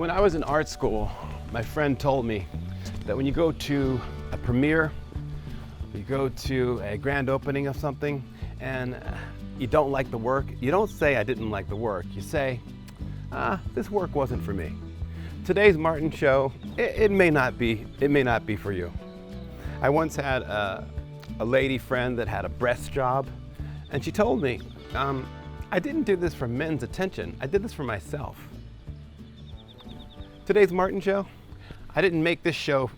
When I was in art school, my friend told me that when you go to a premiere, you go to a grand opening of something, and you don't like the work, you don't say, "I didn't like the work." You say, this work wasn't for me. Today's Martin show, it may not be for you. I once had a lady friend that had a breast job, and she told me, I didn't do this for men's attention, I did this for myself. Today's Martin show, I didn't make this show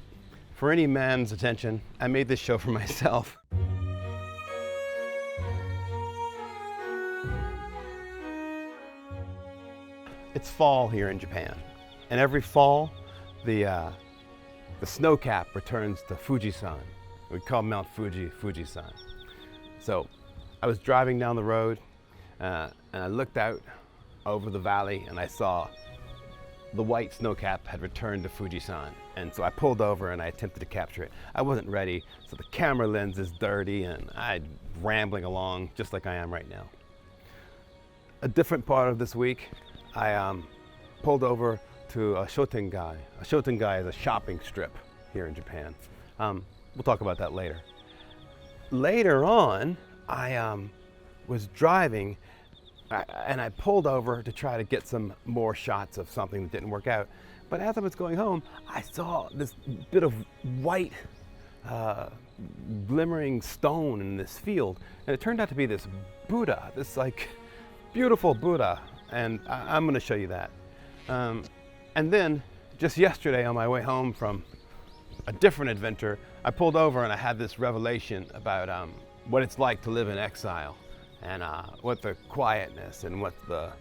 for any man's attention, I made this show for myself. It's fall here in Japan, and every fall, the snow cap returns to Fuji San. We call Mount Fuji, Fuji San. So I was driving down the road, and I looked out over the valley, and I saw the white snow cap had returned to Fuji San. And so I pulled over and I attempted to capture it. I wasn't ready, so the camera lens is dirty, and I'm rambling along just like I am right now. A different part of this week, I pulled over to a shotengai. A shotengai is a shopping strip here in Japan. We'll talk about that later. Later on, I was driving and I pulled over to try to get some more shots of something that didn't work out. But as I was going home, I saw this bit of white glimmering stone in this field. And it turned out to be this Buddha, this like beautiful Buddha. And I'm going to show you that. And then just yesterday on my way home from a different adventure, I pulled over and I had this revelation about what it's like to live in exile, and what the quietness and what the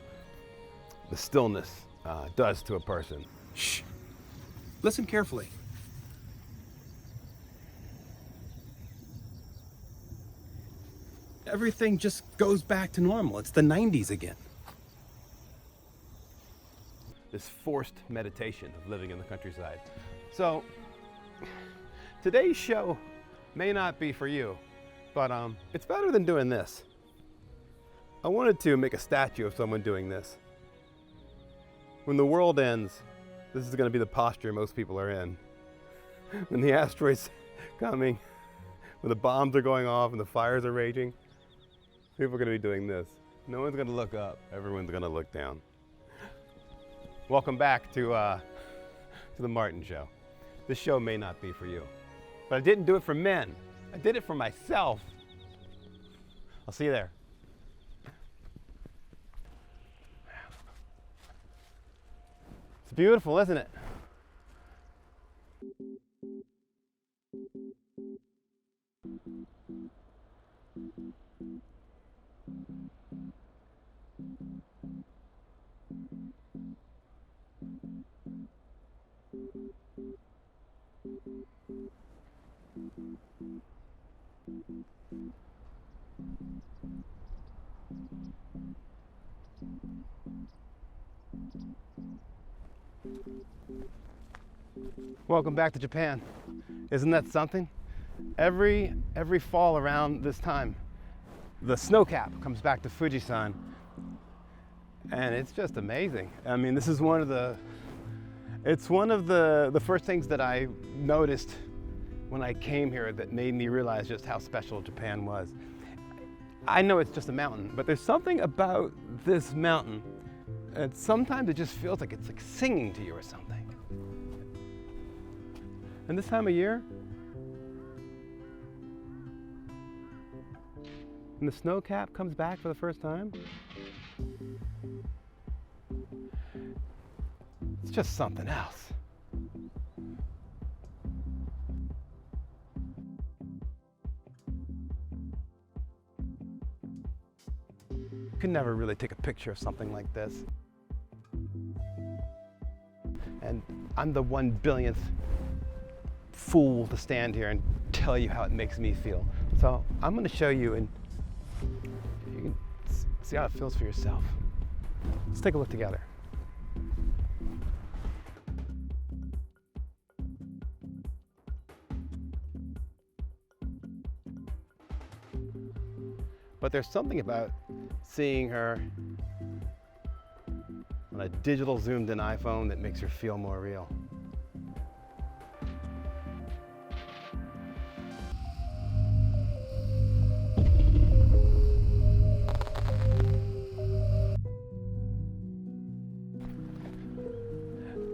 stillness does to a person. Shh. Listen carefully. Everything just goes back to normal. It's the 90s again. This forced meditation of living in the countryside. So today's show may not be for you, but it's better than doing this. I wanted to make a statue of someone doing this. When the world ends, this is going to be the posture most people are in. When the asteroids coming, when the bombs are going off and the fires are raging, people are going to be doing this. No one's going to look up, everyone's going to look down. Welcome back to the Martin Show. This show may not be for you, but I didn't do it for men. I did it for myself. I'll see you there. It's beautiful, isn't it? Welcome back to Japan. Isn't that something? Every fall around this time, the snow cap comes back to Fuji San, and it's just amazing. I mean, this is one of the first things that I noticed when I came here that made me realize just how special Japan was. I know it's just a mountain, but there's something about this mountain, and sometimes it just feels like it's like singing to you or something. And this time of year, when the snow cap comes back for the first time, it's just something else. You can never really take a picture of something like this. And I'm the 1 billionth fool to stand here and tell you how it makes me feel. So I'm going to show you, and you can see how it feels for yourself. Let's take a look together. But there's something about seeing her on a digital zoomed in iPhone that makes her feel more real.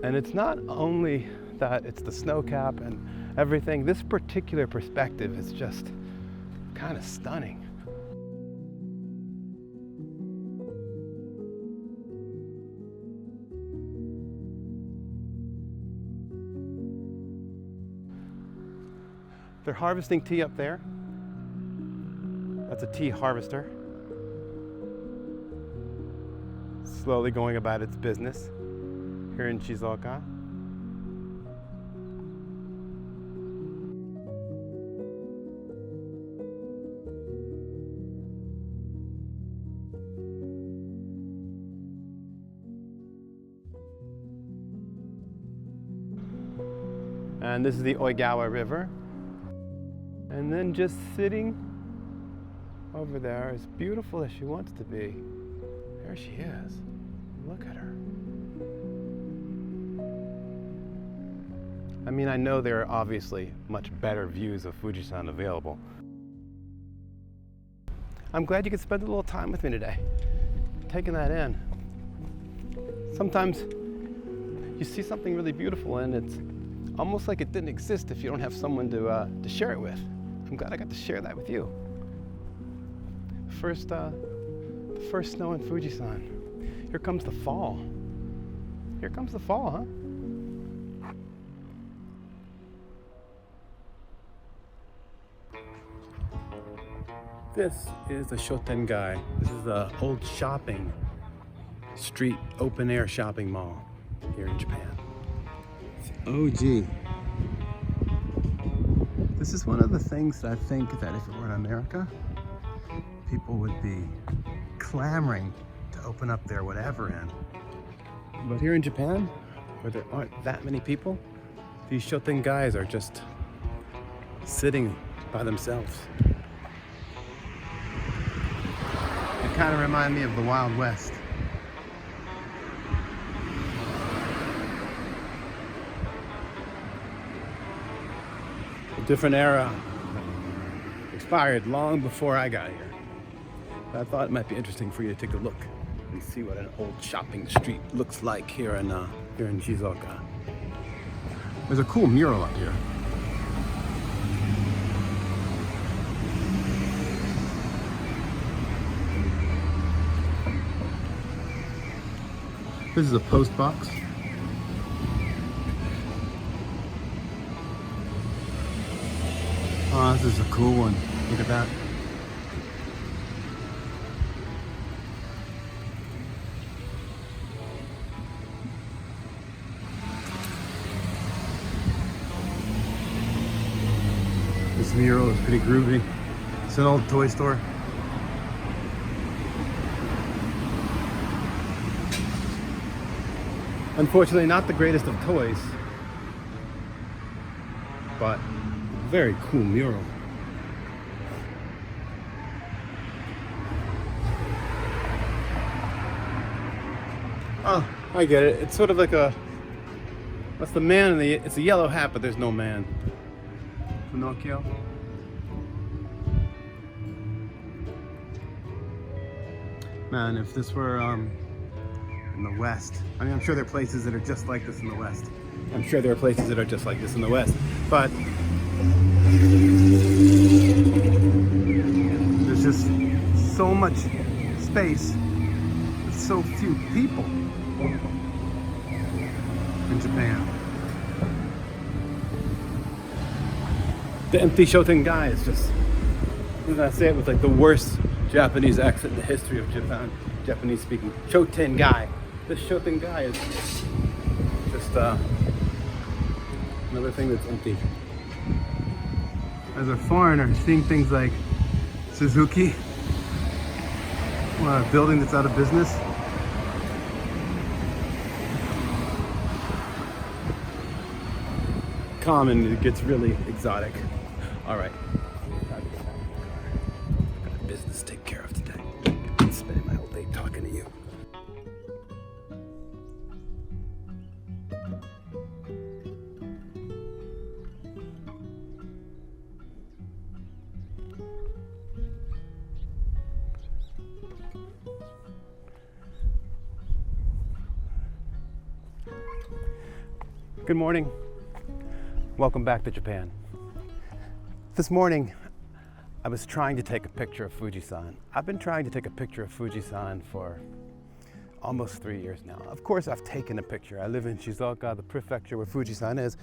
And it's not only that it's the snow cap and everything, this particular perspective is just kind of stunning. They're harvesting tea up there. That's a tea harvester. Slowly going about its business here in Shizuoka. And this is the Oigawa River. And then just sitting over there, as beautiful as she wants to be, there she is. Look at her. I mean, I know there are obviously much better views of Fuji San available. I'm glad you could spend a little time with me today, taking that in. Sometimes you see something really beautiful and it's almost like it didn't exist if you don't have someone to share it with. I'm glad I got to share that with you. The first snow in Fuji San. Here comes the fall. Here comes the fall, huh? This is the Shotengai. This is the old shopping street, open air shopping mall here in Japan. OG. This is one of the things that I think that if it were in America, people would be clamoring to open up their whatever in. But here in Japan, where there aren't that many people, these Shotengais are just sitting by themselves. They kind of remind me of the Wild West. A different era, expired long before I got here. But I thought it might be interesting for you to take a look and see what an old shopping street looks like here in Shizuoka. There's a cool mural up here. This is a post box. Oh, this is a cool one. Look at that. This mural is pretty groovy. It's an old toy store. Unfortunately, not the greatest of toys, but very cool mural. Oh, I get it. It's sort of like that's the man in it's a yellow hat, but there's no man. Pinocchio. Man, if this were in the West, I mean, I'm sure there are places that are just like this in the West. I'm sure there are places that are just like this in the West, but there's just so much space with so few people in Japan. The empty Shotengai is just, I'm gonna say it with like the worst Japanese accent in the history of Japan, Japanese speaking. Shotengai. This Shotengai is just another thing that's empty. As a foreigner, seeing things like Suzuki, a building that's out of business, common, it gets really exotic. All right, got a business to take care of today. I'm spending my whole day talking to you. Good morning. Welcome back to Japan. This morning, I was trying to take a picture of Fuji San. I've been trying to take a picture of Fuji San for almost 3 years now. Of course, I've taken a picture. I live in Shizuoka, the prefecture where Fuji San is,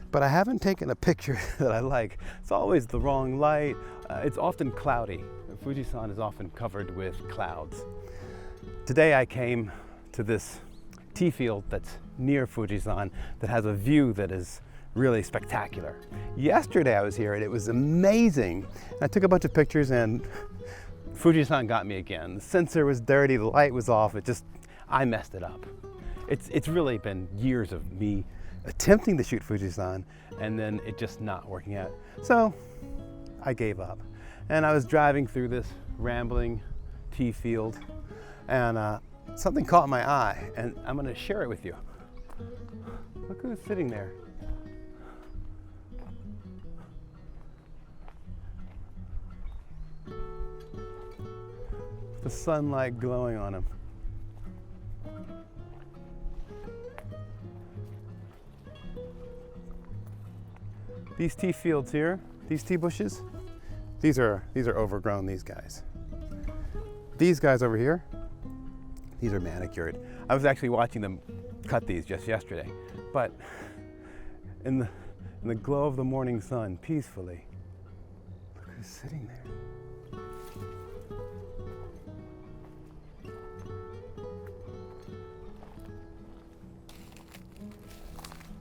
but I haven't taken a picture that I like. It's always the wrong light. It's often cloudy. Fuji San is often covered with clouds. Today I came to this tea field that's near Fuji San that has a view that is really spectacular. Yesterday I was here and it was amazing. I took a bunch of pictures and Fuji San got me again. The sensor was dirty, the light was off, I messed it up. It's really been years of me attempting to shoot Fuji San and then it just not working out. So I gave up. And I was driving through this rambling tea field and something caught my eye and I'm gonna share it with you. Look who's sitting there. The sunlight glowing on him. These tea fields here, these tea bushes, these are overgrown, these guys. These guys over here, these are manicured. I was actually watching them cut these just yesterday, but in the glow of the morning sun, peacefully, look who's sitting there.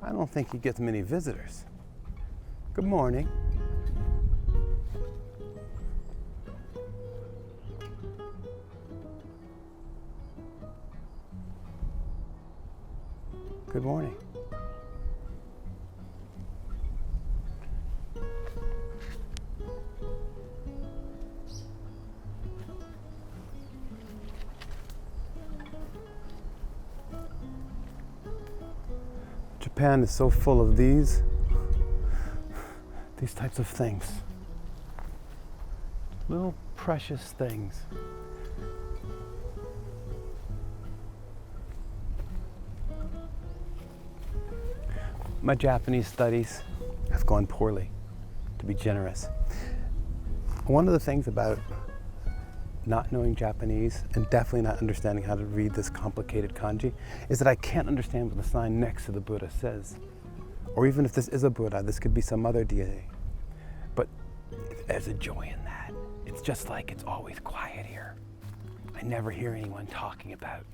I don't think he gets many visitors. Good morning. Good morning. Japan is so full of these types of things. Little precious things. My Japanese studies have gone poorly, to be generous. One of the things about not knowing Japanese and definitely not understanding how to read this complicated kanji is that I can't understand what the sign next to the Buddha says. Or even if this is a Buddha, this could be some other deity. But there's a joy in that. It's just like it's always quiet here. I never hear anyone talking about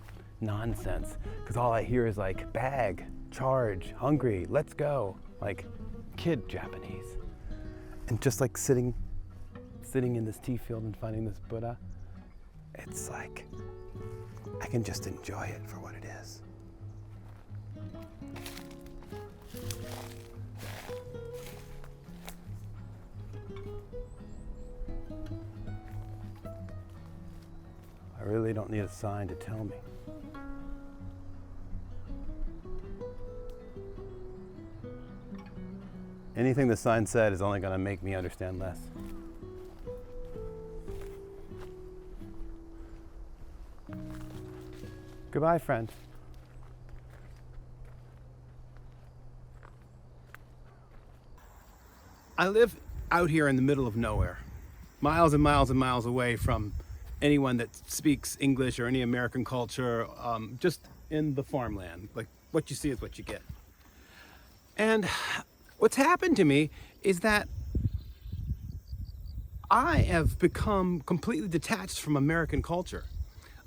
nonsense because all I hear is like bag, charge, hungry, let's go, like kid Japanese. And just like sitting in this tea field and finding this Buddha, it's like I can just enjoy it for what it is. I really don't need a sign to tell me. Anything the sign said is only going to make me understand less. Goodbye, friend. I live out here in the middle of nowhere, miles and miles and miles away from anyone that speaks English or any American culture, just in the farmland. Like, what you see is what you get. And what's happened to me is that I have become completely detached from American culture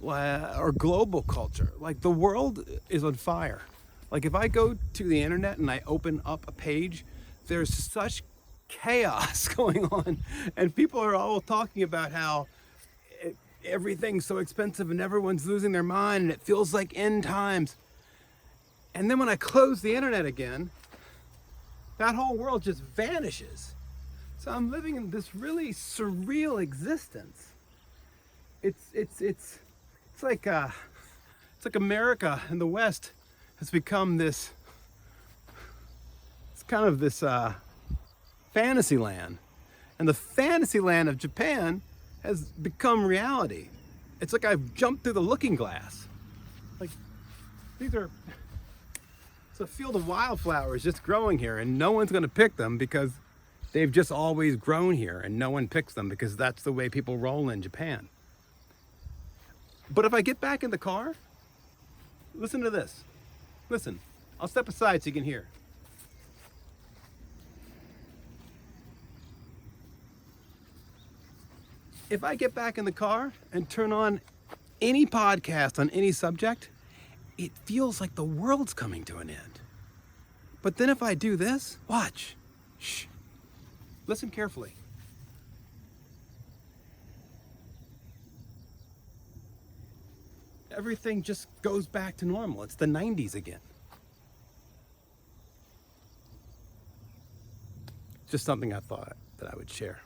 or global culture. Like, the world is on fire. Like, if I go to the internet and I open up a page, there's such chaos going on, and people are all talking about how everything's so expensive and everyone's losing their mind and it feels like end times. And then when I close the internet again, that whole world just vanishes. So I'm living in this really surreal existence. It's like America and the West has become this, it's kind of this fantasy land. And the fantasy land of Japan has become reality. It's like I've jumped through the looking glass. Like, these are It's a field of wildflowers just growing here, and no one's going to pick them because they've just always grown here, and no one picks them because that's the way people roll in Japan. But if I get back in the car, listen to this. Listen, I'll step aside so you can hear. If I get back in the car and turn on any podcast on any subject, it feels like the world's coming to an end. But then if I do this, watch. Shh. Listen carefully. Everything just goes back to normal. It's the 90s again. Just something I thought that I would share.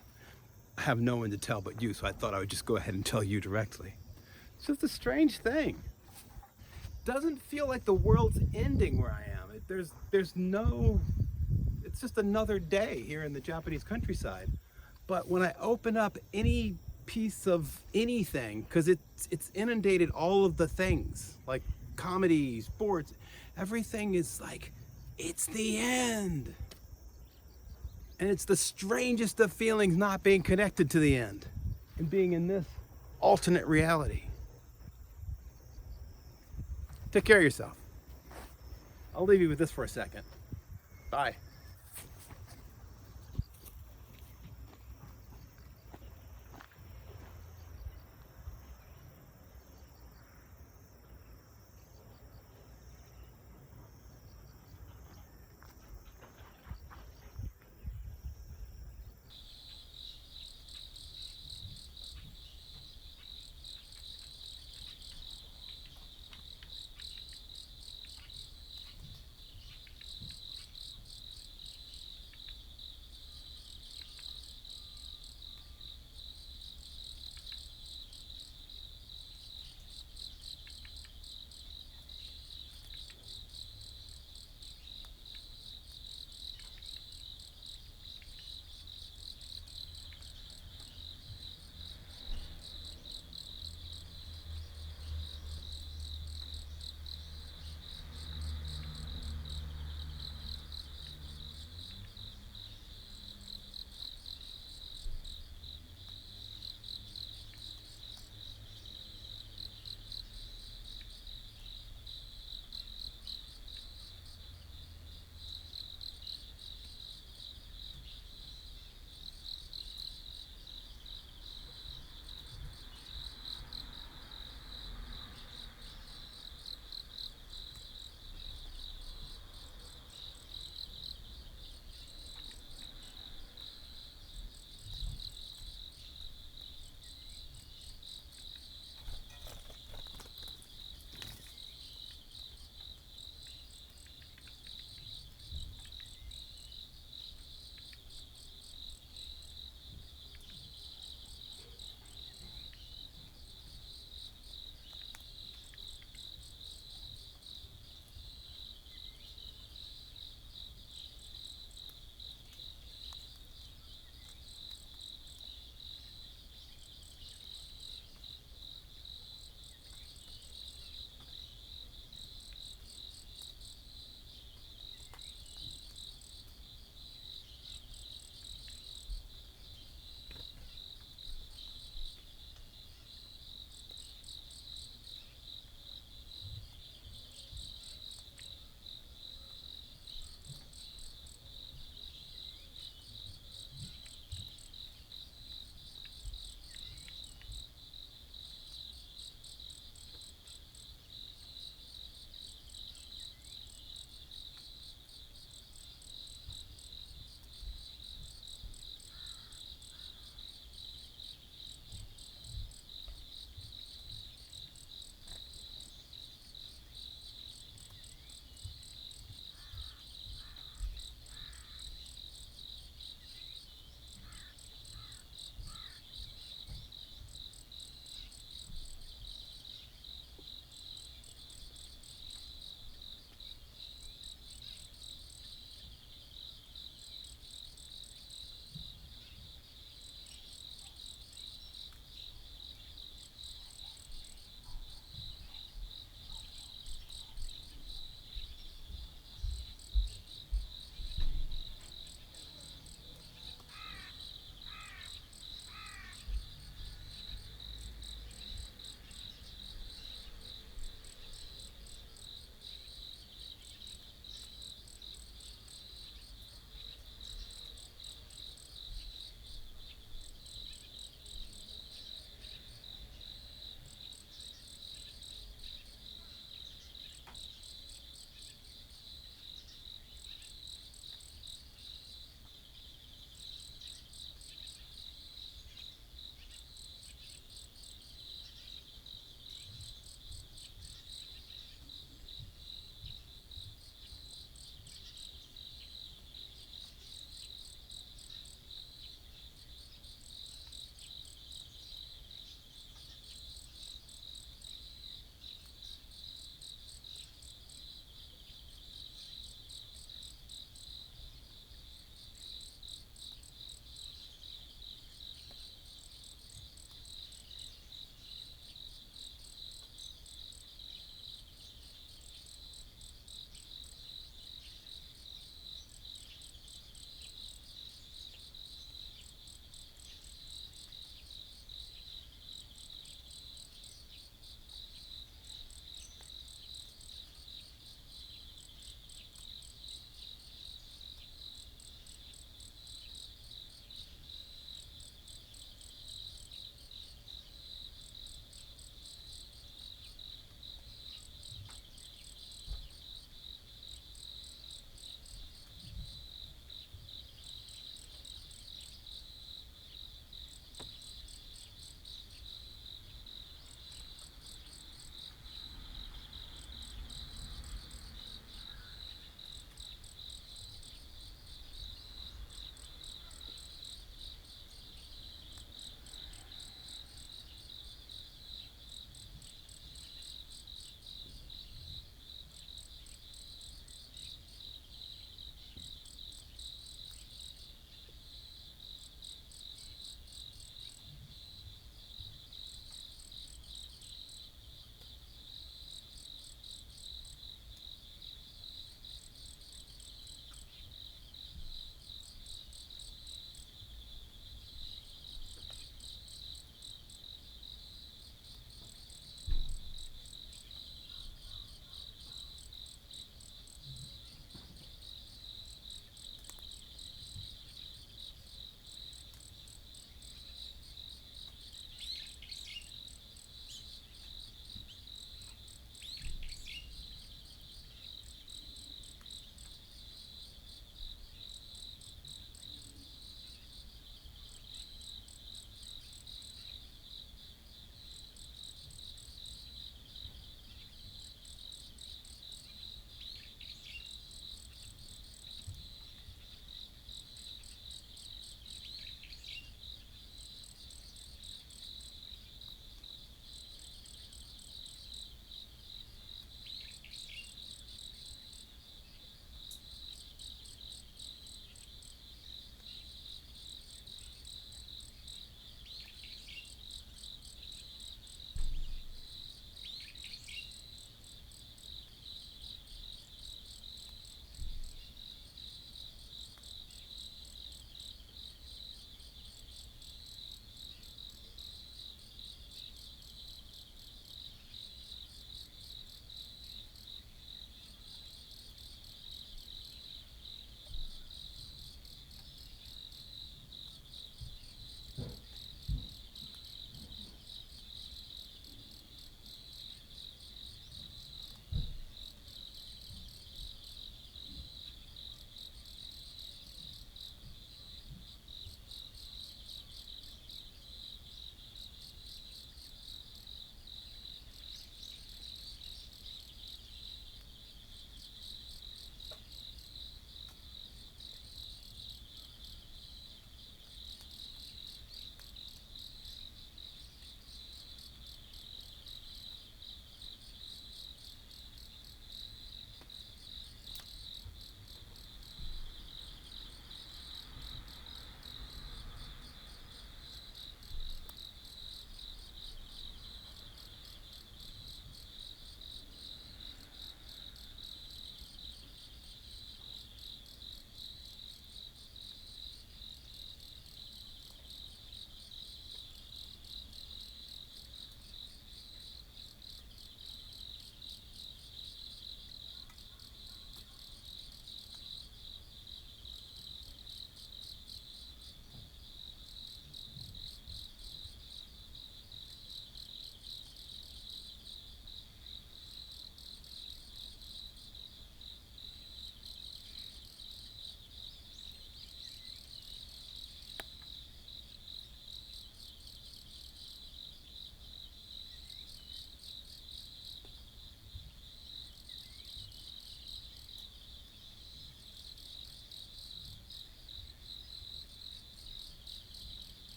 I have no one to tell but you, so I thought I would just go ahead and tell you directly. It's just a strange thing. Doesn't feel like the world's ending where I am. There's no, it's just another day here in the Japanese countryside. But when I open up any piece of anything, because it's inundated all of the things, like comedy, sports, everything is like, it's the end. And it's the strangest of feelings not being connected to the end and being in this alternate reality. Take care of yourself. I'll leave you with this for a second. Bye.